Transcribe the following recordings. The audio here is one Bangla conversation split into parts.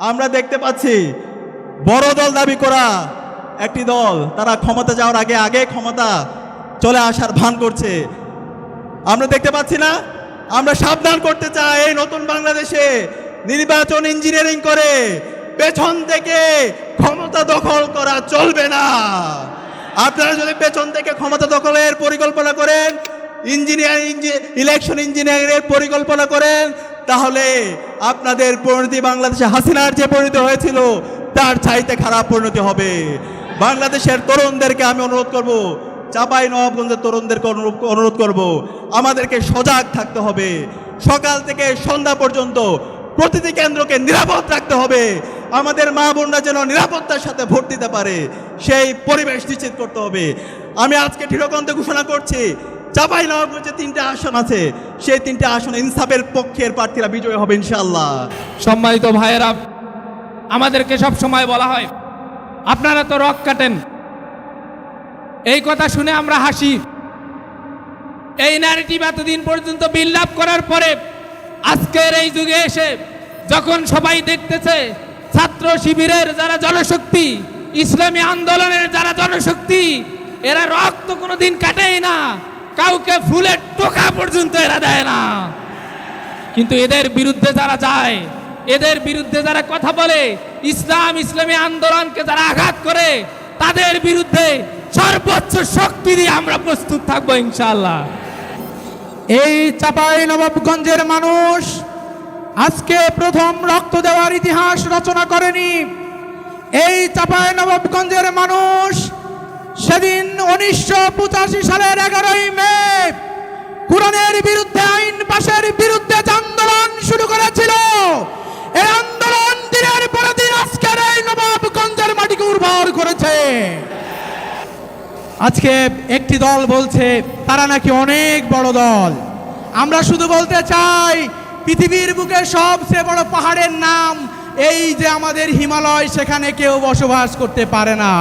আমরা দেখতে পাচ্ছি বড় দল দাবি করা একটি দল তারা ক্ষমতা যাওয়ার আগে আগে ক্ষমতা চলে আসার ভান করছে। আমরা দেখতে পাচ্ছি না, আমরা সাবধান করতে চাই এই নতুন বাংলাদেশে নির্বাচন ইঞ্জিনিয়ারিং করে পেছন থেকে ক্ষমতা দখল করা চলবে না। আপনারা যদি পেছন থেকে ক্ষমতা দখলের পরিকল্পনা করেন, ইলেকশন ইঞ্জিনিয়ারিংয়ের পরিকল্পনা করেন, তাহলে আপনাদের পরিণতি বাংলাদেশে হাসিনার যে পরিণতি হয়েছিল তার চাইতে খারাপ পরিণতি হবে। বাংলাদেশের তরুণদেরকে আমি অনুরোধ করব, চাঁপাইনবাবগঞ্জের তরুণদেরকে অনুরোধ করব, আমাদেরকে সজাগ থাকতে হবে। সকাল থেকে সন্ধ্যা পর্যন্ত প্রতিটি কেন্দ্রকে নিরাপদ রাখতে হবে। আমাদের মা বোনরা যেন নিরাপত্তার সাথে ভোট দিতে পারে সেই পরিবেশ নিশ্চিত করতে হবে। আমি আজকে দৃঢ়কণ্ঠে ঘোষণা করছি, চাঁপাইনবাবগঞ্জে 3টে আসন আছে, সেই 3টে আসনে ইনসাফের পক্ষের প্রার্থীরা বিজয়ী হবে ইনশাআল্লাহ। সম্মানিত ভাইয়েরা, আমাদেরকে সব সময় বলা হয় আপনারা তো রক কাটেন। এই কথা শুনে আমরা হাসি। এই ন্যারেটিভ এতদিন পর্যন্ত বিল্ড আপ করার পরে আজকের এই যুগে এসে যখন সবাই দেখতেছে ছাত্র শিবিরের যারা জনশক্তি, ইসলামী আন্দোলনের যারা জনশক্তি, এরা রক্ত কোনোদিন কাটেই না, কাউকে ফুলের টোকা পর্যন্ত এরা দেয় না, কিন্তু এদের বিরুদ্ধে যারা যায়, এদের বিরুদ্ধে যারা কথা বলে, ইসলামী আন্দোলনকে যারা আঘাত করে, তাদের বিরুদ্ধে সর্বোচ্চ শক্তি দিয়ে আমরা প্রস্তুত থাকবো ইনশাআল্লাহ। এই চাঁপাইনবাবগঞ্জের মানুষ আজকে প্রথম রক্ত দেওয়ার ইতিহাস রচনা করেনি। এই চাঁপাইনবাবগঞ্জের মানুষ সেদিন 1985 সালের 11ই মে কুরআনের বিরুদ্ধে, আইন পাশের বিরুদ্ধে আন্দোলন শুরু করেছিল। এই আন্দোলন দিনের পর দিন আজকের এই নবাবগঞ্জের মাটিকে উর্বর করেছে। আজকে একটি দল বলছে তারা নাকি অনেক বড় দল। আমরা শুধু বলতে চাই, পৃথিবীর বুকে সবচেয়ে বড় পাহাড়ের নাম এই যে আমাদের হিমালয়, সেখানে কেউ বসবাস করতে পারে না,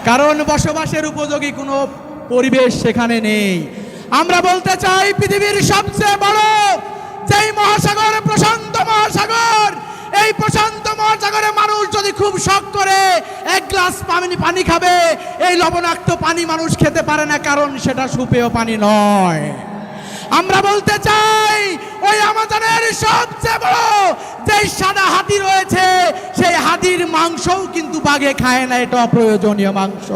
কারণ বসবাসের উপযোগী কোনো পরিবেশ সেখানে নেই। আমরা বলতে চাই, পৃথিবীর সবচেয়ে বড় যেই মহাসাগর, প্রশান্ত মহাসাগর, এই প্রশান্ত মহাসাগরে মানুষ যদি খুব শখ করে এক গ্লাস পানি খাবে, এই লবণাক্ত পানি মানুষ খেতে পারে না, কারণ সেটা সুপেয় পানি নয়। আমরা বলতে চাই, ওই আমাজনের সবচেয়ে বড় যে সাদা হাতি রয়েছে, সেই হাতির মাংসও কিন্তু বাঘে খায় না, এটা অপ্রয়োজনীয় মাংস।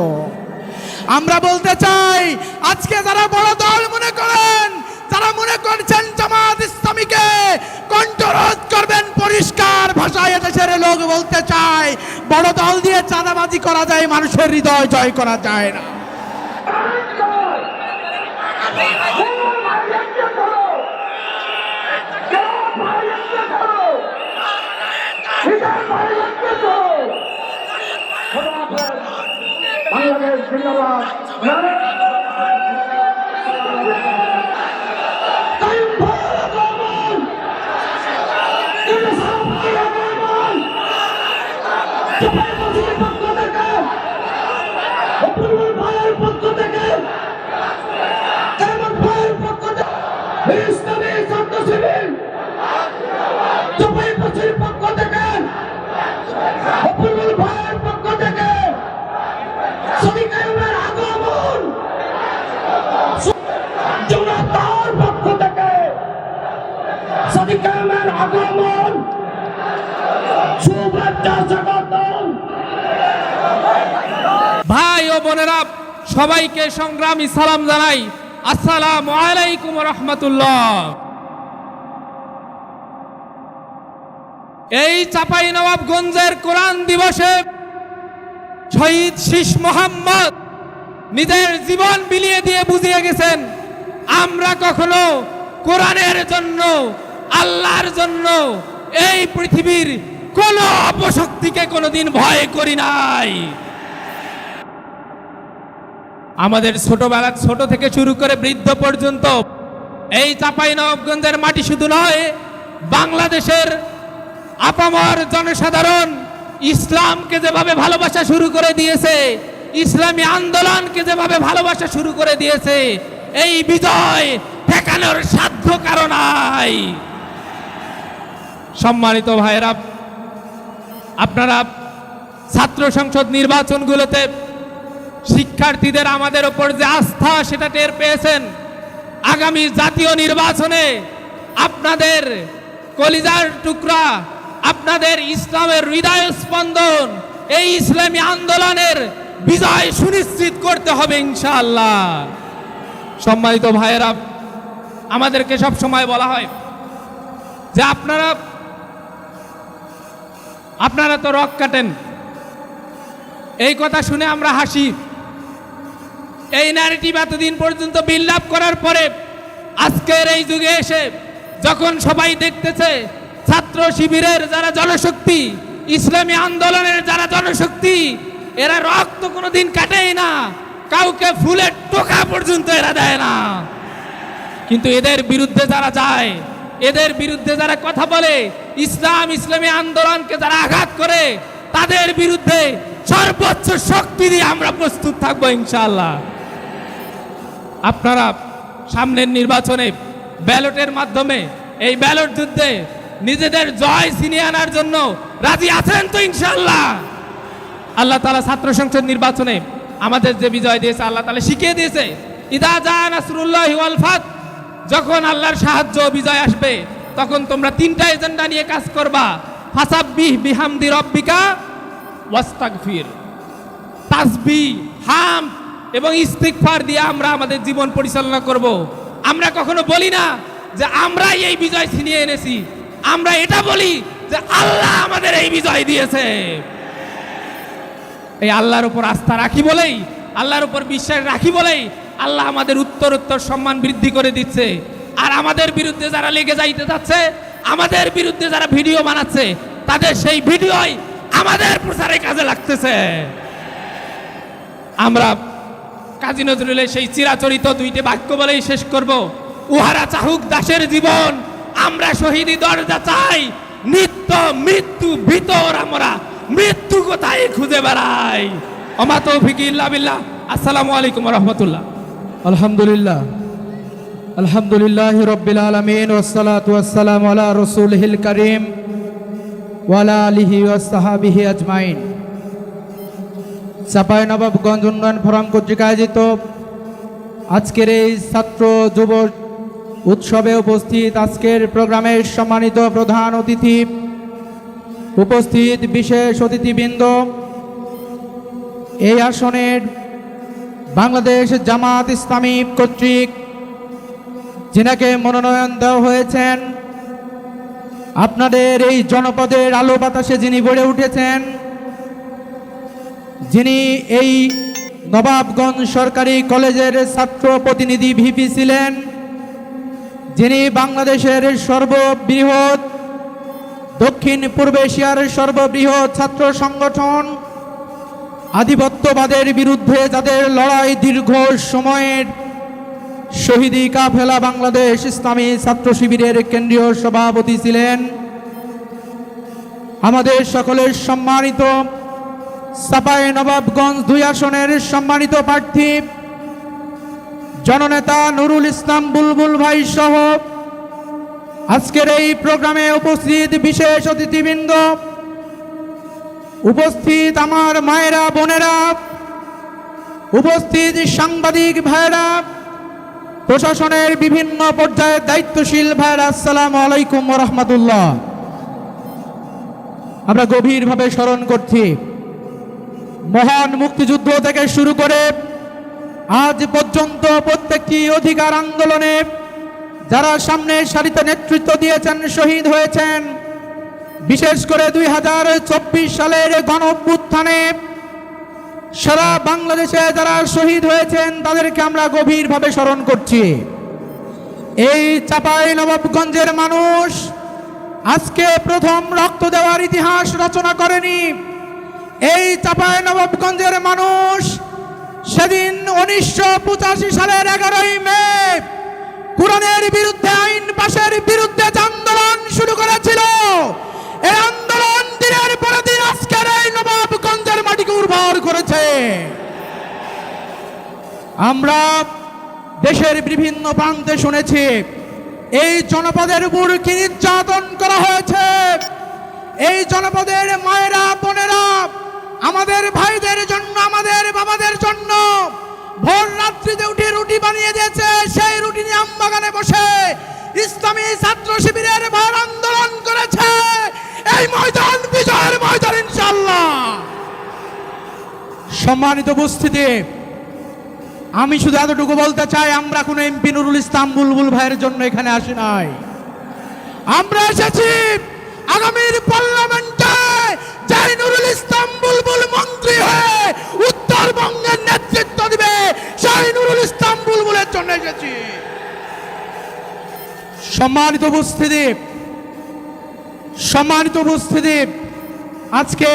আমরা বলতে চাই, আজকে যারা বড় দল মনে করেন, যারা মনে করছেন জামাত ইসলামীকে কণ্ঠরোধ করবেন, পরিষ্কার ভাষায় দেশের লোক বলতে চায়, বড় দল দিয়ে চাঁদাবাজি করা যায়, মানুষের হৃদয় জয় করা যায় না। বাংলাদেশ জিন্দাবাদ। ভাই ও বোনেরা, সবাইকে সংগ্রামী সালাম জানাই। আসসালামু আলাইকুম ওয়া রাহমাতুল্লাহ। এই চাঁপাইনবাবগঞ্জের কোরআন দিবসে শহীদ শীষ মোহাম্মদ নিজের জীবন বিলিয়ে দিয়ে বুঝিয়ে গেছেন, আমরা কখনো কোরআনের জন্য, আল্লাহর জন্য এই পৃথিবীর কোন অপশক্তিকে কোনোদিন ভয় করি নাই। আমাদের ছোট থেকে শুরু করে বৃদ্ধ পর্যন্ত এই চাঁপাইনবাবগঞ্জের মাটি শুধু নয়, বাংলাদেশের আপামর জনসাধারণ ইসলামকে যেভাবে ভালোবাসা শুরু করে দিয়েছে, ইসলামী আন্দোলনকে যেভাবে ভালোবাসা শুরু করে দিয়েছে, এই বিজয় ঠেকানোর সাধ্য কারো নাই। সম্মানিত ভাইরা, আপনারা ছাত্র সংসদ নির্বাচনগুলোতে শিক্ষার্থীদের আমাদের ওপর যে আস্থা সেটা টের পেয়েছেন। আগামী জাতীয় নির্বাচনে আপনাদের কলিজার টুকরা, আপনাদের ইসলামের হৃদয় স্পন্দন, এই ইসলামী আন্দোলনের বিজয় সুনিশ্চিত করতে হবে ইনশাআল্লাহ। সম্মানিত ভাইয়েরা, আমাদেরকে সব সময় বলা হয় যে আপনারা তো রক কাটেন। এই কথা শুনে আমরা হাসি। এই ন্যারেটিভ এতদিন পর্যন্ত বিল্ড আপ করার পরে আজকের এই যুগে এসে যখন সবাই দেখতেছে ছাত্র শিবিরের যারা জনশক্তি, ইসলামী আন্দোলনের যারা জনশক্তি, এরা রক্ত কোনোদিন কাটেই না, কাউকে ফুলের টোকা পর্যন্ত এরা দেয় না, কিন্তু এদের বিরুদ্ধে যারা যায়, এদের বিরুদ্ধে যারা কথা বলে, ইসলামী আন্দোলনকে যারা আঘাত করে, তাদের বিরুদ্ধে সর্বোচ্চ শক্তি দিয়ে আমরা প্রস্তুত থাকবো ইনশাআল্লাহ। আপনারা সামনের নির্বাচনে ব্যালটের মাধ্যমে এই ব্যালট যুদ্ধে নিজেদের জয় ছিনিয়ে আনার জন্য রাজি আছেন তো ইনশাআল্লাহ? আল্লাহ তাআলা ছাত্র সংসদ নির্বাচনে আমাদের যে বিজয় দিয়েছে, আল্লাহ তাআলা শিখিয়ে দিয়েছে, ইদা জা নাসরুল্লাহি ওয়াল ফাত, যখন আল্লাহর সাহায্য বিজয় আসবে তখন তোমরা তিনটা এজেন্ডা নিয়ে কাজ করবা। ফাসাব্বিহ বিহামদি রাব্বিকা ওয়াস্তাগফির। তাসবিহ, হামদ এবং ইস্তিগফার দিয়ে আমরা আমাদের জীবন পরিচালনা করব। আমরা কখনো বলি না যে আমরাই এই বিজয় ছিনিয়ে এনেছি, আমরা এটা বলি যে আল্লাহ আমাদের এই বিজয় দিয়েছে। এই আল্লাহর উপর আস্থা রাখি বলেই, আল্লাহর উপর বিশ্বাস রাখি বলেই আল্লাহ আমাদের উত্তর সম্মান বৃদ্ধি করে দিচ্ছে। আর আমাদের বিরুদ্ধে যারা লেগে যাইতে যাচ্ছে, আমাদের বিরুদ্ধে যারা ভিডিও বানাচ্ছে, তাদের সেই ভিডিওই আমাদের প্রচারে কাজে লাগতেছে। আমরা কাজী নজরুলের সেই চিরাচরিত দুইটি বাক্য বলেই শেষ করব, উহারা চাহুক দাসের জীবন, আমরা শহীদি দরজা চাই, নিত্য মৃত্যু ভিতর আমরা মৃত্যু কোথায় খুঁজে বেড়াই। ওমা তৌফিক ইল্লা বিল্লাহ। আসসালামু আলাইকুম ওয়া রাহমাতুল্লাহ। আলহামদুলিল্লাহ, আলহামদুলিল্লাহ রব্বিল আলামিন, ওয়াসসালাতু ওয়াসসালামু আলা রাসূলিহিল কারীম ওয়া আলা আলিহি ওয়া সাহবিহি আজমাইন। চাঁপাইনবাবগঞ্জ উন্নয়ন ফোরাম কর্তৃক আয়োজিত আজকের এই ছাত্র যুব উৎসবে উপস্থিত আজকের প্রোগ্রামের সম্মানিত প্রধান অতিথি, উপস্থিত বিশেষ অতিথিবৃন্দ, এই আসনের বাংলাদেশ জামাত ইসলামী কর্তৃক যিনাকে মনোনয়ন দেওয়া হয়েছেন, আপনাদের এই জনপদের আলো বাতাসে যিনি বেড়ে উঠেছেন, যিনি এই নবাবগঞ্জ সরকারি কলেজের ছাত্র প্রতিনিধি ভিপি ছিলেন, যিনি বাংলাদেশের সর্ববৃহৎ, দক্ষিণ পূর্ব এশিয়ার সর্ববৃহৎ ছাত্র সংগঠন, আধিপত্যবাদের বিরুদ্ধে যাদের লড়াই দীর্ঘ সময়ের শহীদি কাফেলা বাংলাদেশ ইসলামী ছাত্র শিবিরের কেন্দ্রীয় সভাপতি ছিলেন, আমাদের সকলের সম্মানিত চাঁপাইনবাবগঞ্জ 2 আসনের সম্মানিত প্রার্থী জননেতা নুরুল ইসলাম বুলবুল ভাই সহ আজকের এই প্রোগ্রামে উপস্থিত বিশেষ অতিথিবৃন্দ, উপস্থিত আমার মায়েরা, বোনেরা, উপস্থিত সাংবাদিক ভাইরা, প্রশাসনের বিভিন্ন পর্যায়ের দায়িত্বশীল ভাইরা, আসসালামু আলাইকুম ওয়া রাহমাতুল্লাহ। আমরা গভীরভাবে স্মরণ করছি মহান মুক্তিযুদ্ধ থেকে শুরু করে আজ পর্যন্ত প্রত্যেকটি অধিকার আন্দোলনে যারা সামনের সারিতে নেতৃত্ব দিয়েছেন, শহীদ হয়েছেন, বিশেষ করে 2024 সালের গণঅভ্যুত্থানে সারা বাংলাদেশে যারা শহীদ হয়েছেন তাদেরকে আমরা গভীরভাবে স্মরণ করছি। এই চাঁপাইনবাবগঞ্জের মানুষ আজকে প্রথম রক্ত দেওয়ার ইতিহাস রচনা করেনি। এই চাঁপাইনবাবগঞ্জের মানুষ সেদিন 1985 সালের 11ই মে কুরআনের বিরুদ্ধে, আইন পাশের বিরুদ্ধে যে আন্দোলন শুরু করেছিল, এই আন্দোলন দিনের পর দিন আজকের এই নবাবগঞ্জের মাটিকে উর্বর করেছে। আমরা দেশের বিভিন্ন প্রান্তে শুনেছি এই জনপদের উপর কি নির্যাতন করা হয়েছে। এই জনপদের মায়েরা রুটিতে উঠে রুটি বানিয়ে দিয়েছে, সেই রুটি নিয়ে আমবাগানে বসে ইসলামী ছাত্র শিবিরের ভর আন্দোলন করেছে। এই ময়দান বিজয়ের ময়দান ইনশাআল্লাহ। সম্মানিত উপস্থিতি, আমি শুধু এতটুকু বলতে চাই, আমরা কোনো এমপি নুরুল ইসলাম বুলবুল ভাইয়ের জন্য এখানে আসি নাই। আমরা এসেছি আগামীর পার্লামেন্টে যাই নুরুল ইসলাম বুলবুল মন্ত্রী হয়ে উত্তরবঙ্গের নেতৃত্ব দিবে, সেই নুরুল ইসলাম বুলবুলের জন্য এসেছি। সম্মানিত উপস্থিতি, আজকে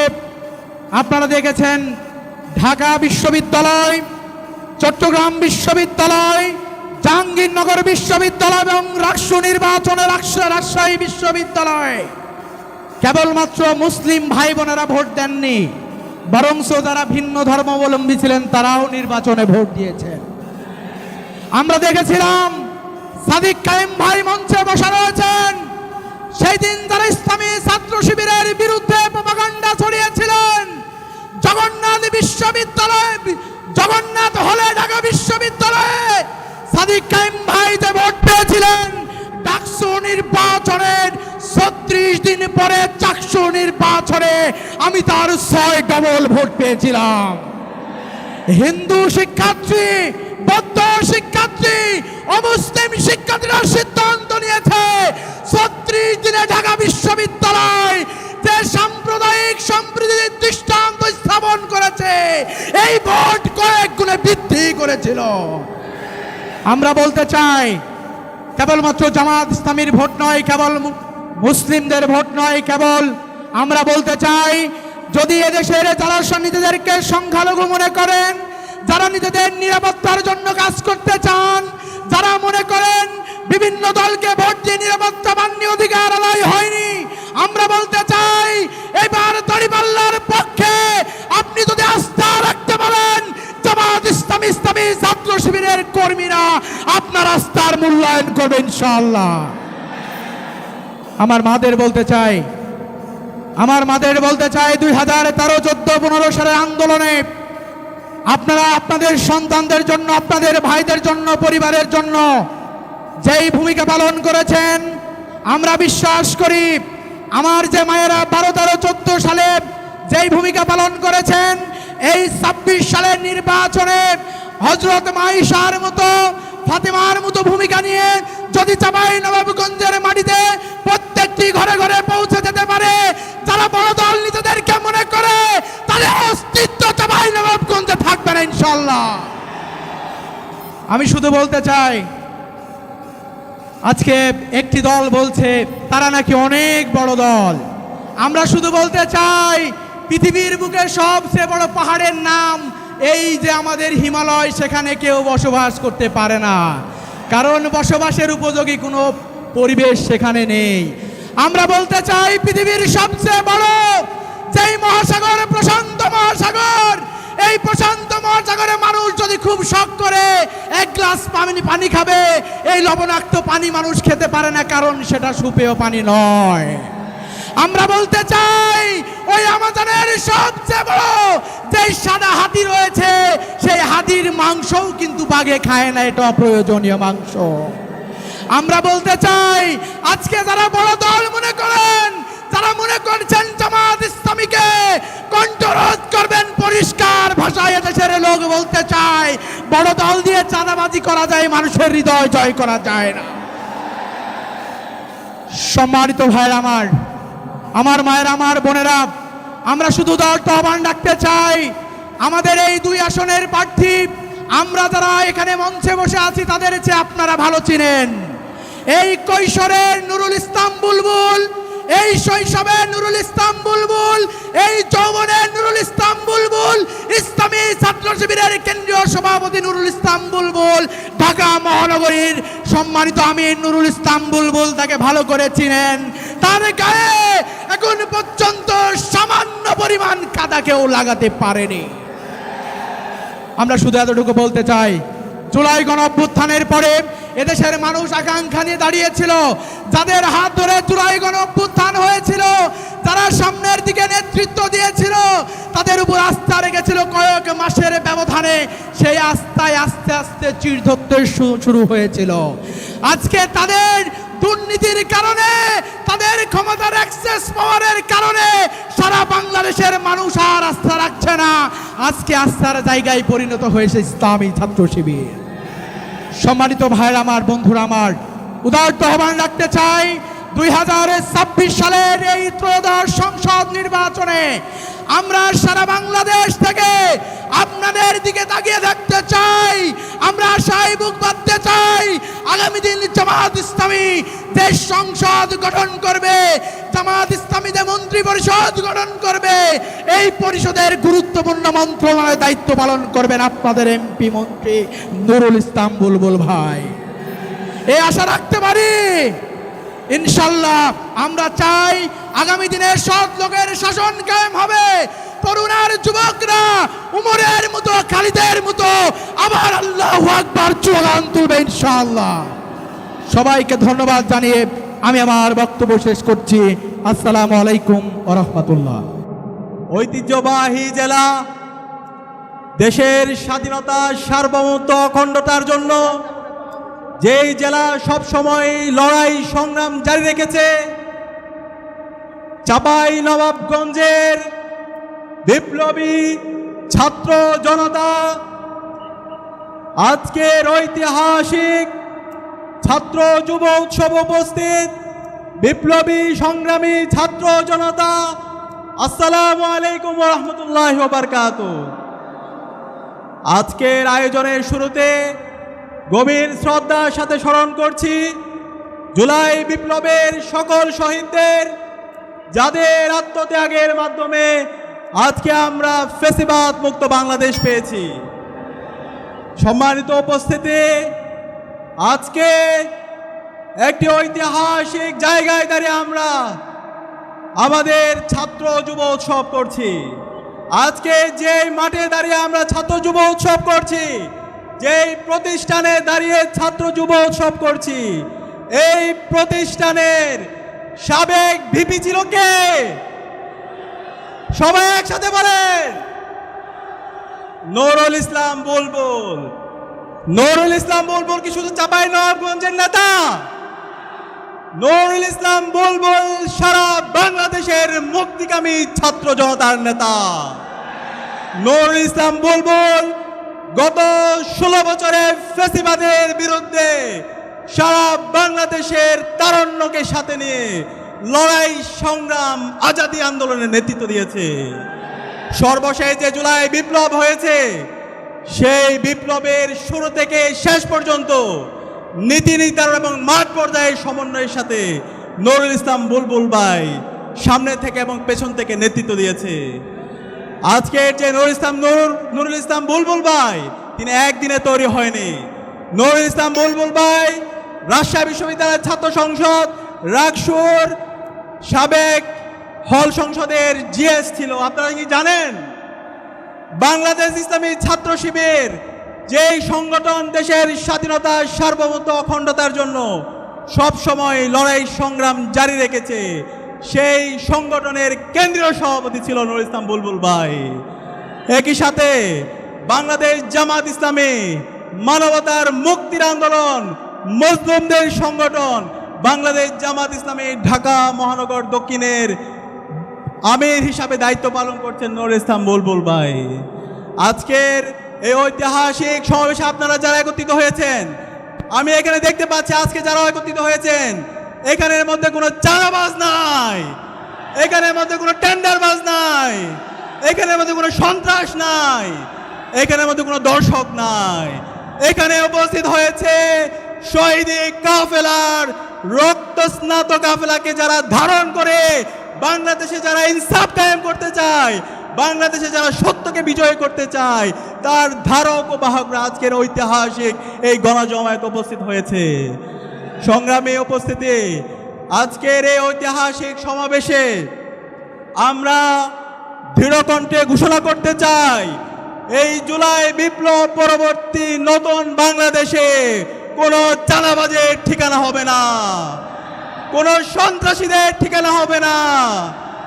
আপনারা দেখেছেন ঢাকা বিশ্ববিদ্যালয়, চট্টগ্রাম বিশ্ববিদ্যালয়, জাহাঙ্গীরনগর বিশ্ববিদ্যালয় এবং রাষ্ট্র নির্বাচনে রাজশাহী বিশ্ববিদ্যালয় কেবলমাত্র মুসলিম ভাই বোনেরা ভোট দেননি, বরংস যারা ভিন্ন ধর্মাবলম্বী ছিলেন তারাও নির্বাচনে ভোট দিয়েছেন। আমরা দেখেছিলাম সাদিক কায়েম ভাই মঞ্চে বসা রয়েছেন। সেই দিন যারা ইসলামী ছাত্র শিবিরের বিরুদ্ধে প্রপাগান্ডা ছড়িয়েছিলেন, জগন্নাথ হলে ঢাকা বিশ্ববিদ্যালয়ে সাদিক কায়েম ভাই যে ভোট পেয়েছিলেন, ডাকসু নির্বাচনের 36 দিন পরে চাকসু নির্বাচনে আমি তার 6 ডবল ভোট পেয়েছিলাম। হিন্দু শিক্ষার্থী, বৌদ্ধ শিক্ষার্থী, অমুসলিম শিক্ষার্থীরা সিদ্ধান্ত নিয়েছে 36 দিনে ঢাকা বিশ্ববিদ্যালয় যে সাম্প্রদায়িক সম্প্রীতির দৃষ্টান্ত স্থাপন করেছে, এই ভোট কয়েক গুণে বৃদ্ধি করেছিল। আমরা বলতে চাই, কেবলমাত্র জামাত ইসলামীর ভোট নয়, কেবল মুসলিমদের ভোট নয়, কেবল আমরা বলতে চাই, যদি এদেশের যারা নিজেদেরকে সংখ্যালঘু মনে করেন, যারা নিজেদের নিরাপত্তার জন্য কাজ করতে চান, যারা মনে করেন বিভিন্ন দলকে ভোট দিয়ে নিরাপত্তা বাহিনী অধিকার আদায় হয়নি, আমরা বলতে চাই এবার দাঁড়িপাল্লার পক্ষে আপনি যদি আস্থা রাখতে পারেন, জামাত ইসলামী ছাত্র শিবিরের কর্মীরা আপনার আস্থার মূল্যায়ন করবে ইনশাআল্লাহ। আমার মাদের বলতে চাই 2013-14-15 সালের আন্দোলনে আপনারা আপনাদের সন্তানদের জন্য, আপনাদের ভাইদের জন্য, পরিবারের জন্য যেই ভূমিকা পালন করেছেন, আমরা বিশ্বাস করি আমার যে মায়েরা 12-13-14 সালে যেই ভূমিকা পালন করেছেন, এই 26 সালের নির্বাচনে হযরত মাইশার মতো, ফাতেমার মতো ভূমিকা নিয়ে যদি চাঁপাইনবাবগঞ্জের মাটিতে প্রত্যেকটি ঘরে ঘরে পৌঁছে যেতে পারে, যারা বড় দল নিজেদেরকে মনে করে, তাদের অস্তিত্ব চাঁপাইনবাবগঞ্জে থাকবে না ইনশাআল্লাহ। আমি শুধু বলতে চাই, আজকে একটি দল বলছে তারা নাকি অনেক বড় দল। আমরা শুধু বলতে চাই, পৃথিবীর বুকে সবচেয়ে বড় পাহাড়ের নাম এই যে আমাদের হিমালয়, সেখানে কেউ বসবাস করতে পারে না, কারণ বসবাসের উপযোগী কোনো পরিবেশ সেখানে নেই। আমরা বলতে চাই, পৃথিবীর সবচেয়ে বড় যেই মহাসাগর, প্রশান্ত মহাসাগর, এই প্রশান্ত মহাসাগরে মানুষ যদি খুব শখ করে 1 গ্লাস পানি খাবে, এই লবণাক্ত পানি মানুষ খেতে পারে না, কারণ সেটা সুপেয় পানি নয়। আমরা বলতে চাই, ওই আমাজনের সবচেয়ে বড় যেই সাদা হাতি রয়েছে, সেই হাতির মাংসও কিন্তু বাঘে খায় না, এটা অপ্রয়োজনীয় মাংস। আমরা বলতে চাই, আজকে যারা বড় দল মনে করেন, যারা মনে করছেন জামাত ইসলামীকে কণ্ঠরোধ করবেন, পরিষ্কার ভাষায় এদেশের লোক বলতে চায়, বড় দল দিয়ে চাঁদাবাজি করা যায়, মানুষের হৃদয় জয় করা যায় না। সম্মানিত ভাইরা আমার মায়ের, আমার বোনেরা, আমরা শুধু দলটা আহ্বান রাখতে চাই, আমাদের এই 2 আসনের প্রার্থী, আমরা যারা এখানে মঞ্চে বসে আছি তাদের চেয়ে আপনারা ভালো চিনেন। এই কৈশোরের নুরুল ইসলাম বুলবুল, এই শৈশবের নুরুল ইসলাম বুলবুল, এই যৌবনের নুরুল ইসলাম বুলবুল, ইসলামী ছাত্র শিবিরের কেন্দ্রীয় সভাপতি নুরুল ইসলাম বুলবুল, ঢাকা মহানগরীর সম্মানিত আমির নুরুল ইসলাম বুলবুল তাকে ভালো করে চিনেন। তার গায়ে এখন পর্যন্ত সামান্য পরিমাণ কাদা কেউ লাগাতে পারেনি। আমরা শুধু এতটুকু বলতে চাই, জুলাই গণঅভ্যুত্থানের পরে এদেশের মানুষ আকাঙ্ক্ষা নিয়ে দাঁড়িয়েছিল, যাদের হাত ধরে জুলাই গণঅভ্যুত্থান হয়েছিল, যারা সামনের দিকে নেতৃত্ব দিয়েছিল, তাদের উপর আস্থা রেখেছিল কয়েক মাস মাসের ব্যবধানে সেই আস্থায় আস্তে আস্তে চির ধরতে শুরু হয়েছিল। আজকে তাদের দুর্নীতির কারণে, তাদের ক্ষমতার অ্যাক্সেস পাওয়ারের কারণে সারা বাংলাদেশের মানুষ আর আস্থা রাখছে না। আজকে আস্থার জায়গায় পরিণত হয়েছে ইসলামী ছাত্র শিবির। সম্মানিত ভাইয়েরা আমার, বন্ধুরা আমার, উদারত আহ্বান রাখতে চাই 2026 সালের এই ত্রয়োদশ সংসদ নির্বাচনে আমরা সারা বাংলাদেশ থেকে আপনাদের দিকে তাকিয়ে থাকতে চাই। আমরা আশায় বুক বাঁধতে চাই, আগামী দিন জামাত ইসলামী দেশ সংসদ গঠন করবে, জামাত ইসলামী যে মন্ত্রী পরিষদ গঠন করবে, এই পরিষদের গুরুত্বপূর্ণ মন্ত্রণালয়ের দায়িত্ব পালন করবেন আপনাদের এমপি মন্ত্রী নুরুল ইসলাম বুলবুল ভাই। এই আশা রাখতে পারি ইনশাল্লাহ। আমরা চাই আগামী দিনে সৎ লোকের শাসন কায়েম হবে, তরুণ আর যুবকরা উমরের মতো, খালিদের মতো আবার আল্লাহু আকবার স্লোগান তুলবে ইনশাআল্লাহ। সবাইকে ধন্যবাদ জানিয়ে আমি আমার বক্তব্য শেষ করছি। আসসালামু আলাইকুম ওয়া রাহমাতুল্লাহ। ঐতিহ্যবাহী জেলা, দেশের স্বাধীনতা, সার্বভৌমত্ব, অখণ্ডতার জন্য যেই জেলা সব সময় লড়াই সংগ্রাম জারি রেখেছে, চাঁপাই নবাবগঞ্জের বিপ্লবী ছাত্র জনতা আজকের ঐতিহাসিক ছাত্র যুব উৎসব উপস্থিত। বিপ্লবী সংগ্রামী ছাত্র জনতা, আসসালামু আলাইকুম ওয়া রাহমাতুল্লাহি ওয়া বারাকাতুহু। আজকের আয়োজনের শুরুতে গভীর শ্রদ্ধার সাথে স্মরণ করছি জুলাই বিপ্লবের সকল শহীদদের, যাদের আত্মত্যাগের মাধ্যমে আজকে আমরা ফ্যাসিবাদ মুক্ত বাংলাদেশ পেয়েছি। সম্মানিত উপস্থিতি, আজকে একটি ঐতিহাসিক জায়গায় দাঁড়িয়ে আমরা আমাদের ছাত্র যুব উৎসব করছি। আজকে যে মাঠে দাঁড়িয়ে আমরা ছাত্র যুব উৎসব করছি, যেই প্রতিষ্ঠানে দাঁড়িয়ে ছাত্র যুব উৎসব করছি, এই প্রতিষ্ঠানের সাবেক ভিপি ছিল কে? সবাই একসাথে বলেন, নুরুল ইসলাম বুলবুল। নুরুল ইসলাম বুলবুল কি শুধু চাঁপাই নবাবগঞ্জের নেতা? নুরুল ইসলাম বুলবুল সারা বাংলাদেশের মুক্তিকামী ছাত্র জনতার নেতা। নুরুল ইসলাম বুলবুল গত 16 বছরে ফ্যাসিবাদের বিরুদ্ধে সারা বাংলাদেশের তারুণ্যকে সাথে নিয়ে লড়াই সংগ্রাম আজাদী আন্দোলনের নেতৃত্ব দিয়েছে। সর্বশেষ যে জুলাই বিপ্লব হয়েছে, সেই বিপ্লবের শুরু থেকে শেষ পর্যন্ত নীতি নির্ধারণ এবং মাঠ পর্যায়ের সমন্বয়ের সাথে নুরুল ইসলাম বুলবুল ভাই সামনে থেকে এবং পেছন থেকে নেতৃত্ব দিয়েছে। আজকের যে নুরুল ইসলাম বুলবুল ভাই, তিনি একদিনে তৈরি হয়নি। নুরুল ইসলাম বুলবুল ভাই রাজশাহী বিশ্ববিদ্যালয়ের ছাত্র সংসদ রাকসুর সাবেক হল সংসদের জিএস ছিল। আপনারা কি জানেন, বাংলাদেশ ইসলামী ছাত্র শিবির যেই সংগঠন দেশের স্বাধীনতা, সার্বভৌমত্ব, অখণ্ডতার জন্য সব সময় লড়াই সংগ্রাম জারি রেখেছে, সেই সংগঠনের কেন্দ্রীয় সভাপতি ছিল নুরুল ইসলাম বুলবুল ভাই। একই সাথে বাংলাদেশ জামাত ইসলামী মানবতার মুক্তির আন্দোলন, মজলুমদের সংগঠন, বাংলাদেশ জামাত ইসলামী ঢাকা মহানগর দক্ষিণের আমির হিসাবে দায়িত্ব পালন করছেন নুরুল ইসলাম বুলবুল ভাই। আজকের এই ঐতিহাসিক সমাবেশে আপনারা যারা একত্রিত হয়েছেন, আমি এখানে দেখতে পাচ্ছি আজকে যারা একত্রিত হয়েছেন, এখানের মধ্যে কোনো চাঁদাবাজ নাই, এখানের মধ্যে কোনো টেন্ডারবাজ নাই, এখানের মধ্যে কোনো সন্ত্রাস নাই, এখানের মধ্যে কোনো দর্শক নাই। এখানে উপস্থিত হয়েছে শহীদি কাফেলার রক্তস্নাত কাফেলাকে যারা ধারণ করে বাংলাদেশে যারা ইনসাফ কায়েম করতে চায়, বাংলাদেশে যারা সত্যকে বিজয় করতে চায়, তার ধারক ও বাহকরা আজকের ঐতিহাসিক এই গণজমায়েত উপস্থিত হয়েছে। সংগ্রামী উপস্থিতি, আজকের এই ঐতিহাসিক সমাবেশে আমরা দৃঢ়কণ্ঠে ঘোষণা করতে চাই, এই জুলাই বিপ্লব পরবর্তী নতুন বাংলাদেশে কোনো চাঁদাবাজের ঠিকানা হবে না, কোনো সন্ত্রাসীদের ঠিকানা হবে না,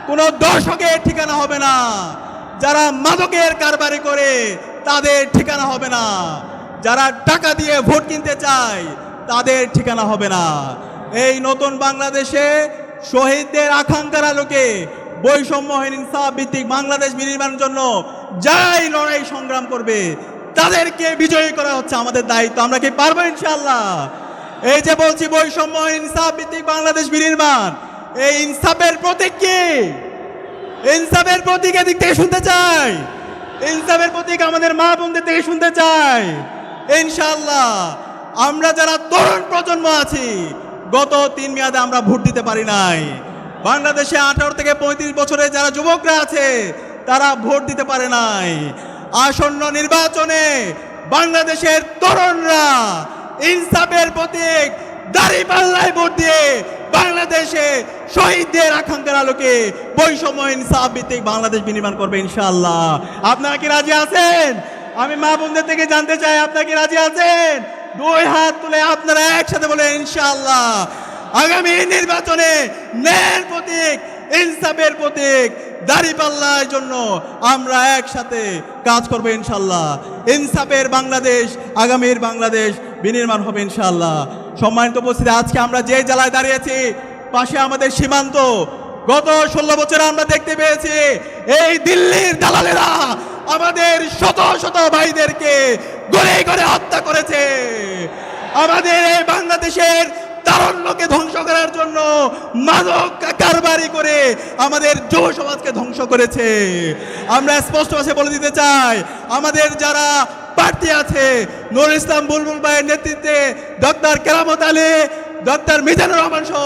কোনো দর্শকের ঠিকানা হবে না। যারা মাদকের কারবারি করে, তাদের ঠিকানা হবে না। যারা টাকা দিয়ে ভোট কিনতে চায় তাদের ঠিকানা হবে না। এই নতুন বাংলাদেশে শহীদদের আকাঙ্ক্ষার আলোকে বৈষম্যহীন ইনসাফ ভিত্তিক বাংলাদেশ বিনির্মাণের জন্য যারাই লড়াই সংগ্রাম করবে তাদেরকে বিজয়ী করা হচ্ছে আমাদের দায়িত্ব। আমরা কি পারবো ইনশাআল্লাহ? এই যে বলছি বৈষম্যহীন ইনসাফ ভিত্তিক বাংলাদেশ বিনির্মাণ, এই ইনসাফের প্রতীক কি? ইনসাফের প্রতীক এদিক থেকে শুনতে চাই। ইনসাফের প্রতীক আমাদের মা বোনদের থেকে শুনতে চাই। ইনশাআল্লাহ আমরা যারা তরুণ প্রজন্ম আছি, গত 3 মেয়াদে আমরা ভোট দিতে পারি নাই। বাংলাদেশে 18 থেকে 35 বছরে যারা যুবকরা আছে তারা ভোট দিতে পারে নাই। আসন্ন নির্বাচনে বাংলাদেশের তরুণরা ইনসাফের প্রতীক দাঁড়িপাল্লায় ভোট দিয়ে বাংলাদেশে শহীদদের আকাঙ্ক্ষার আলোকে বৈষম্যহীন ইনসাফ ভিত্তিক বাংলাদেশ বিনির্মাণ করবে ইনশাআল্লাহ। আপনারা কি রাজি আছেন? আমি মা বোনদের থেকে জানতে চাই, আপনারা কি রাজি আছেন? 2 হাত তুলে আপনারা একসাথে বলে ইনশাআল্লাহ। আগামী নির্বাচনে ন্যায়ের প্রতীক, ইনসাফের প্রতীক দাঁড়িপাল্লার জন্য আমরা একসাথে কাজ করবো ইনশাআল্লাহ। ইনসাফের বাংলাদেশ, আগামীর বাংলাদেশ বিনির্মাণ হবে ইনশাআল্লাহ। সম্মানিত উপস্থিতি, আজকে আমরা যে জেলায় দাঁড়িয়েছি পাশে আমাদের সীমান্ত। গত 16 বছরে আমরা দেখতে পেয়েছি এই দিল্লির দালালেরা আমাদের শত শত ভাইদেরকে গড়ে গড়ে হত্যা করেছে। আমাদের এই বাংলাদেশের তারুণ্যকে ধ্বংস করার জন্য মাদক কারবারি করে আমাদের যুব সমাজকে ধ্বংস করেছে। আমরা স্পষ্ট ভাষায় বলে দিতে চাই, আমাদের যারা প্রার্থী আছে নুরুল ইসলাম বুলবুল ভাইয়ের নেতৃত্বে ডক্টর কেরামত আলী, ডক্টর মিজানুর রহমান সহ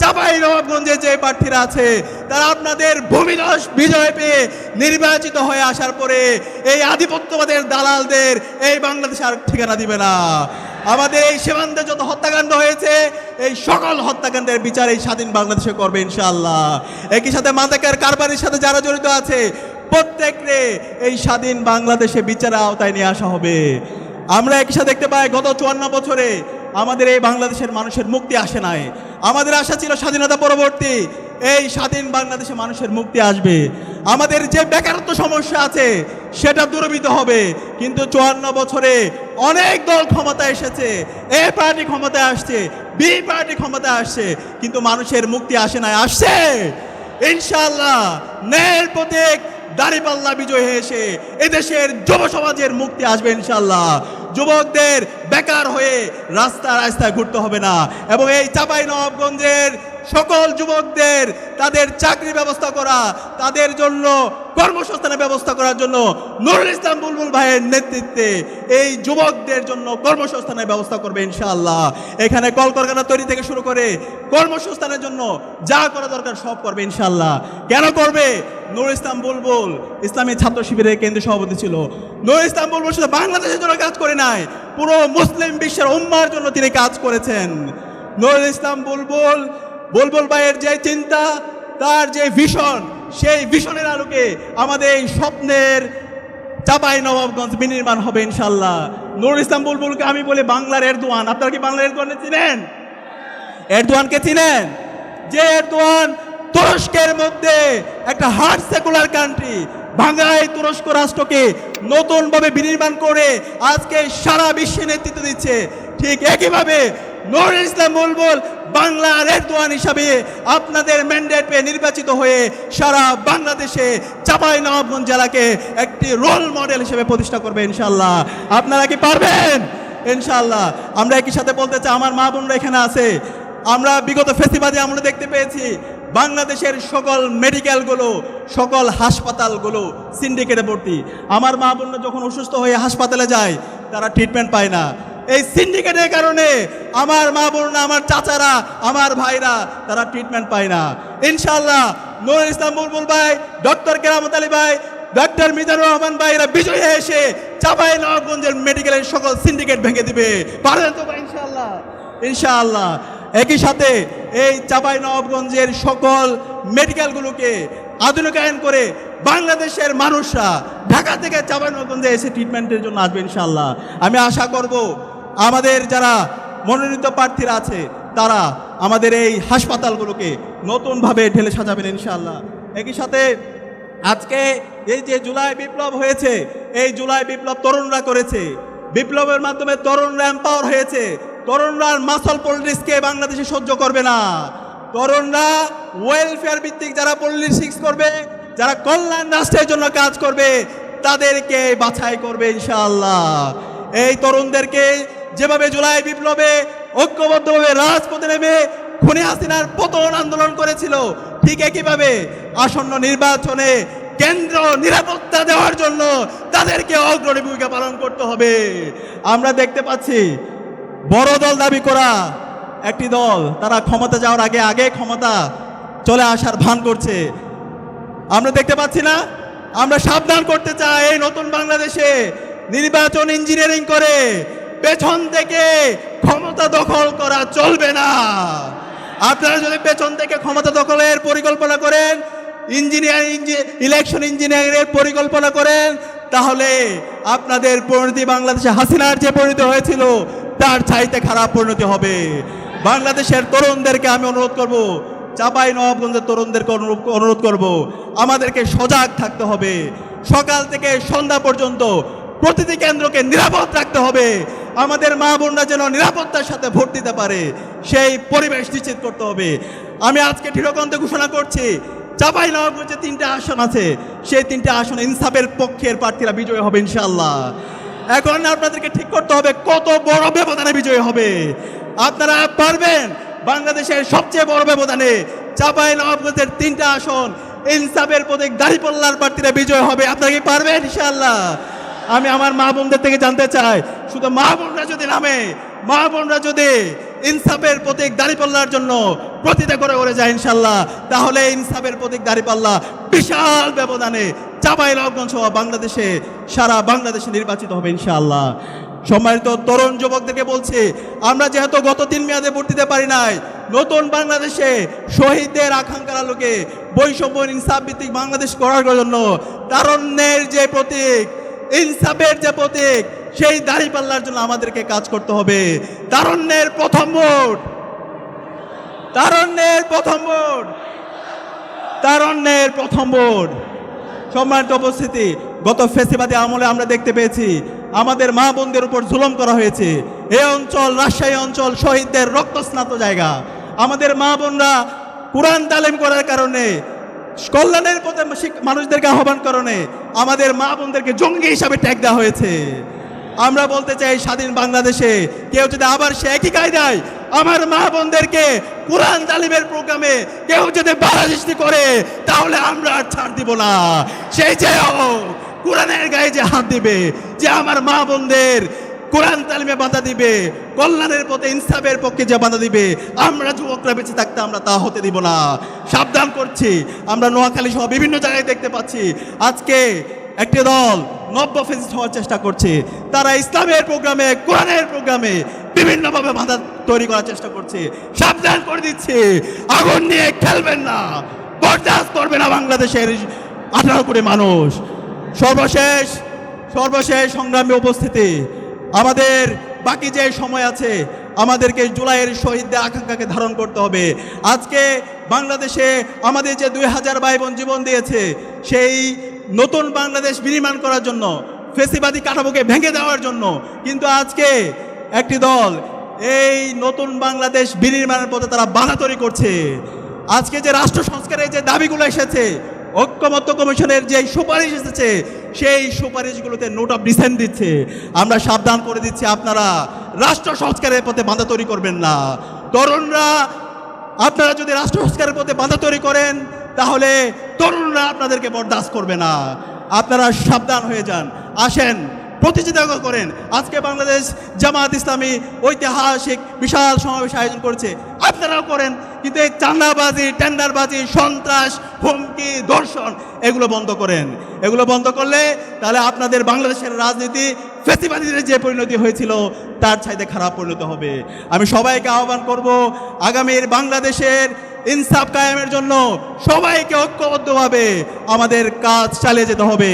চাঁপাইনবাবগঞ্জে যে প্রার্থীরা আছে তারা আপনাদের ভূমিধস বিজয় পেয়ে নির্বাচিত হয়ে আসার পরে এই আধিপত্যবাদের দালালদের এই বাংলাদেশে আর ঠিকানা দিবে না। আমাদের এই সীমান্তে যত হত্যাকাণ্ড হয়েছে এই সকল হত্যাকাণ্ডের বিচার এই স্বাধীন বাংলাদেশে করবে ইনশাআল্লাহ। একই সাথে মাদকের কারবারির সাথে যারা জড়িত আছে প্রত্যেককে এই স্বাধীন বাংলাদেশে বিচারের আওতায় নিয়ে আসা হবে। আমরা একই সাথে দেখতে পাই গত 54 বছরে আমাদের এই বাংলাদেশের মানুষের মুক্তি আসে নাই। আমাদের আশা ছিল স্বাধীনতা পরবর্তী এই স্বাধীন বাংলাদেশে মানুষের মুক্তি আসবে, আমাদের যে বেকারত্ব সমস্যা আছে সেটা দূরীভূত হবে। কিন্তু 54 বছরে অনেক দল ক্ষমতায় এসেছে, এ পার্টি ক্ষমতায় আসছে, বি পার্টি ক্ষমতায় আসছে, কিন্তু মানুষের মুক্তি আসে নাই। আসছে ইনশাআল্লাহ ন্যায়ের প্রতীক দাঁড়িপাল্লা বিজয় হয়ে এসে এদেশের যুব সমাজের মুক্তি আসবে ইনশাআল্লাহ। যুবকদের বেকার হয়ে রাস্তায় রাস্তায় ঘুরতে হবে না, এবং এই চাঁপাইনবাবগঞ্জের সকল যুবকদের তাদের চাকরি ব্যবস্থা করা, তাদের জন্য কর্মসংস্থানের ব্যবস্থা করার জন্য নুরুল ইসলাম বুলবুল ভাইয়ের নেতৃত্বে এই যুবকদের জন্য কর্মসংস্থানের ব্যবস্থা করবে ইনশাআল্লাহ। এখানে কলকারখানা তৈরি থেকে শুরু করে কর্মসংস্থানের জন্য যা করা দরকার সব করবে ইনশাআল্লাহ। কেন করবে? নুরুল ইসলাম বুলবুল ইসলামী ছাত্র শিবিরের কেন্দ্রীয় সভাপতি ছিল। নুরুল ইসলাম বুলবুল শুধু বাংলাদেশের জন্য কাজ করে নাই, পুরো মুসলিম বিশ্বের উম্মার জন্য তিনি কাজ করেছেন। নুরুল ইসলাম বুলবুল ভাইয়ের যে চিন্তা, তার যে ভিশন, সেই ভিশনের আলোকে আমাদের এই স্বপ্নের চাঁপাইনবাবগঞ্জ বিনির্মাণ হবে ইনশাআল্লাহ। নুরুল ইসলাম বুলবুলকে আমি বলি বাংলার এরদোয়ান। আপনারা কি বাংলার এরদোয়ানকে চিনেন? এরদোয়ানকে চিনেন? যে এরদোয়ান তুরস্কের মধ্যে একটা হার্ড সেকুলার কান্ট্রি, ভাঙায় তুরস্ক রাষ্ট্রকে নতুনভাবে বিনির্মাণ করে আজকে সারা বিশ্বে নেতৃত্ব দিচ্ছে, ঠিক একইভাবে নুরুল ইসলাম বুলবুল বাংলার এরদোয়ান হিসাবে আপনাদের ম্যান্ডেট পেয়ে নির্বাচিত হয়ে সারা বাংলাদেশে চাঁপাইনবাবগঞ্জ জেলাকে একটি রোল মডেল হিসেবে প্রতিষ্ঠা করবে ইনশাআল্লাহ। আপনারা কি পারবেন? ইনশাআল্লাহ। আমরা একই সাথে বলতে চাই, আমার মা বোনরা এখানে আছে, আমরা বিগত ফেসিবাদে আমরা দেখতে পেয়েছি বাংলাদেশের সকল মেডিকেলগুলো, সকল হাসপাতালগুলো সিন্ডিকেটে ভর্তি। আমার মা বোনরা যখন অসুস্থ হয়ে হাসপাতালে যায় তারা ট্রিটমেন্ট পায় না। এই সিন্ডিকেটের কারণে আমার মা বোনরা, আমার চাচারা, আমার ভাইরা তারা ট্রিটমেন্ট পায় না। ইনশাআল্লাহ নুরুল ইসলাম বুলবুল ভাই, ডক্টর কেরামত আলী ভাই, ডক্টর মিজানুর রহমান ভাইরা বিজয়ী হয়ে এসে চাঁপাইনবাবগঞ্জের মেডিকেলের সকল সিন্ডিকেট ভেঙে দিবে। পারবেন তো ভাই? ইনশাআল্লাহ। ইনশাআল্লাহ। একই সাথে এই চাঁপাইনবাবগঞ্জের সকল মেডিকেলগুলোকে আধুনিকায়ন করে বাংলাদেশের মানুষরা ঢাকা থেকে চাঁপাইনবাবগঞ্জে এসে ট্রিটমেন্টের জন্য আসবে ইনশাআল্লাহ। আমি আশা করব আমাদের যারা মনোনীত প্রার্থীরা আছে তারা আমাদের এই হাসপাতালগুলোকে নতুনভাবে ঢেলে সাজাবেন ইনশাআল্লাহ। একই সাথে আজকে এই যে জুলাই বিপ্লব হয়েছে, এই জুলাই বিপ্লব তরুণরা করেছে। বিপ্লবের মাধ্যমে তরুণরা এম্পাওয়ার হয়েছে। তরুণরা মাসল পলিটিক্সকে বাংলাদেশে সহ্য করবে না। তরুণরা ওয়েলফেয়ার ভিত্তিক যারা পলিটিক্স করবে, যারা কল্যাণ রাষ্ট্রের জন্য কাজ করবে, তাদেরকে বাছাই করবে ইনশাআল্লাহ। এই তরুণদেরকে যেভাবে জুলাই বিপ্লবে ঐক্যবদ্ধভাবে রাজপথে নেমে খুনি হাসিনার পতন আন্দোলন করেছিল, ঠিক একইভাবে আসন্ন নির্বাচনে কেন্দ্র নিরাপত্তা দেওয়ার জন্য তাদেরকে অগ্রণী ভূমিকা পালন করতে হবে। আমরা দেখতে পাচ্ছি বড় দল দাবি করা একটি দল, তারা ক্ষমতা যাওয়ার আগে আগে ক্ষমতা চলে আসার ভান করছে। আমরা দেখতে পাচ্ছি না? আমরা সাবধান করতে চাই, এই নতুন বাংলাদেশে নির্বাচন ইঞ্জিনিয়ারিং করে পেছন থেকে ক্ষমতা দখল করা চলবে না। আপনারা যদি পেছন থেকে ক্ষমতা দখলের পরিকল্পনা করেন, ইলেকশন ইঞ্জিনিয়ারিংয়ের পরিকল্পনা করেন, তাহলে আপনাদের পরিণতি বাংলাদেশে হাসিনার যে পরিণতি হয়েছিল তার চাইতে খারাপ পরিণতি হবে। বাংলাদেশের তরুণদেরকে আমি অনুরোধ করব, চাঁপাইনবাবগঞ্জের তরুণদেরকে অনুরোধ করব, আমাদেরকে সজাগ থাকতে হবে। সকাল থেকে সন্ধ্যা পর্যন্ত প্রতিটি কেন্দ্রকে নিরাপদ রাখতে হবে। আমাদের মা বোনরা যেন নিরাপত্তার সাথে ভোট দিতে পারে, সেই পরিবেশ নিশ্চিত করতে হবে। আমি আজকে দৃঢ়কণ্ঠে ঘোষণা করছি, চাঁপাইনবাবগঞ্জে 3টে আসন আছে, সেই 3টে আসনে ইনসাফের পক্ষের প্রার্থীরা বিজয়ী হবে ইনশাআল্লাহ। এখন আপনাদেরকে ঠিক করতে হবে কত বড় ব্যবধানে বিজয়ী হবে। আপনারা পারবেন বাংলাদেশের সবচেয়ে বড় ব্যবধানে চাঁপাইনবাবগঞ্জের 3টে আসন ইনসাফের প্রতীক দাঁড়িপাল্লার প্রার্থীরা বিজয় হবে। আপনারা কি পারবেন ইনশাআল্লাহ? আমি আমার মা বোনদের থেকে জানতে চাই, শুধু মা বোনরা যদি নামে, মা বোনরা যদি ইনসাফের প্রতীক দাঁড়িপাল্লার জন্য প্রতিটা করে যায় ইনশাআল্লাহ, তাহলে ইনসাফের প্রতীক দাঁড়িপাল্লা বিশাল ব্যবধানে চাঁপাইনবাবগঞ্জ সহ বাংলাদেশে, সারা বাংলাদেশে নির্বাচিত হবে ইনশাআল্লাহ। সম্মানিত তরুণ যুবকদেরকে বলছি, আমরা যেহেতু গত 3 মেয়াদে ভোট দিতে পারি নাই, নতুন বাংলাদেশে শহীদদের আকাঙ্ক্ষার আলোকে বৈষম্য ইনসাফ ভিত্তিক বাংলাদেশ করার জন্য তারুণ্যের যে প্রতীক, ইনসাফের যে প্রতীক, সেই দাঁড়িপাল্লার জন্য আমাদেরকে কাজ করতে হবে। তারুণ্যের প্রথম ভোট, তারুণ্যের প্রথম ভোট, তারুণ্যের প্রথম ভোট। সম্মানিত উপস্থিতি, গত ফ্যাসিবাদী আমলে আমরা দেখতে পেয়েছি আমাদের মা বোনদের উপর জুলুম করা হয়েছে। এই অঞ্চল, রাজশাহী অঞ্চল শহীদদের রক্তস্নাত জায়গা। আমাদের মা বোনরা কোরআন তালিম করার কারণে, কল্যাণের পথে মানুষদেরকে আহ্বান কারণে আমাদের মা বোনদেরকে জঙ্গি হিসাবে ট্যাগ দেওয়া হয়েছে। আমরা বলতে চাই, স্বাধীন বাংলাদেশে কেউ যদি আবার সে একই কায়দায় আমার মা বোনদেরকে কোরআন তালিমের প্রোগ্রামে কেউ যদি বাধা সৃষ্টি করে, তাহলে আমরা আর ছাড় দিব না। সেই যে কোরআনের গায়ে যে হাত দিবে, যে আমার মা বোনদের কোরআন তালিমে বাধা দিবে, কল্যাণের পথে ইনসাফের পক্ষে যে বাধা দিবে, আমরা যুবকরা বেঁচে থাকতে আমরা তা হতে দিব না। সাবধান করছি। আমরা নোয়াখালী সহ বিভিন্ন জায়গায় দেখতে পাচ্ছি আজকে একটি দল নব্য ফেসিস্ট হওয়ার চেষ্টা করছে। তারা ইসলামের প্রোগ্রামে, কোরআনের প্রোগ্রামে বিভিন্নভাবে বাধা তৈরি করার চেষ্টা করছে। সাবধান করে দিচ্ছে, আগুন নিয়ে খেলবেন না, বরদাস্ত করবে না বাংলাদেশের 18 কোটি মানুষ। সর্বশেষ সংগ্রামী উপস্থিতি, আমাদের বাকি যে সময় আছে, আমাদেরকে জুলাইয়ের শহীদদের আকাঙ্ক্ষাকে ধারণ করতে হবে। আজকে বাংলাদেশে আমাদের যে 2000 ভাই বোন জীবন দিয়েছে, সেই নতুন বাংলাদেশ বিনির্মাণ করার জন্য, ফেসিবাদী কাঠামোকে ভেঙে দেওয়ার জন্য, কিন্তু আজকে একটি দল এই নতুন বাংলাদেশ বিনির্মাণের পথে তারা বাধা তৈরি করছে। আজকে যে রাষ্ট্র সংস্কারের যে দাবিগুলো এসেছে, ঐক্যমত্য কমিশনের যে সুপারিশ এসেছে, সেই সুপারিশগুলোতে নোট অফ ডিসেন্ট দিচ্ছে। আমরা সাবধান করে দিচ্ছি, আপনারা রাষ্ট্র সংস্কারের পথে বাধা তৈরি করবেন না। তরুণরা, আপনারা যদি রাষ্ট্র সংস্কারের পথে বাধা তৈরি করেন, তাহলে তরুণরা আপনাদেরকে বরদাস্ত করবে না। আপনারা সাবধান হয়ে যান। আসেন, প্রতিযোগিতা করেন। আজকে বাংলাদেশ জামাত ইসলামী ঐতিহাসিক বিশাল সমাবেশ আয়োজন করছে, আপনারাও করেন। কিন্তু এই চাঁদাবাজি, টেন্ডারবাজি, সন্ত্রাস, হুমকি, ধর্ষণ, এগুলো বন্ধ করেন। এগুলো বন্ধ করলে তাহলে আপনাদের বাংলাদেশের রাজনীতি ফ্যাসিবাদীদের যে পরিণতি হয়েছিল তার চাইতে খারাপ পরিণত হবে। আমি সবাইকে আহ্বান করব, আগামীর বাংলাদেশের ইনসাফ কায়েমের জন্য সবাইকে ঐক্যবদ্ধভাবে আমাদের কাজ চালিয়ে যেতে হবে।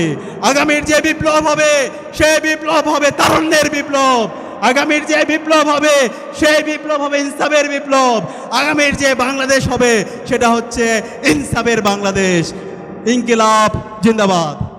আগামীর যে বিপ্লব হবে, সেই বিপ্লব হবে তারুণ্যের বিপ্লব। আগামীর যে বিপ্লব হবে, সেই বিপ্লব হবে ইনসাফের বিপ্লব। আগামীর যে বাংলাদেশ হবে, সেটা হচ্ছে ইনসাফের বাংলাদেশ। ইনকিলাব জিন্দাবাদ।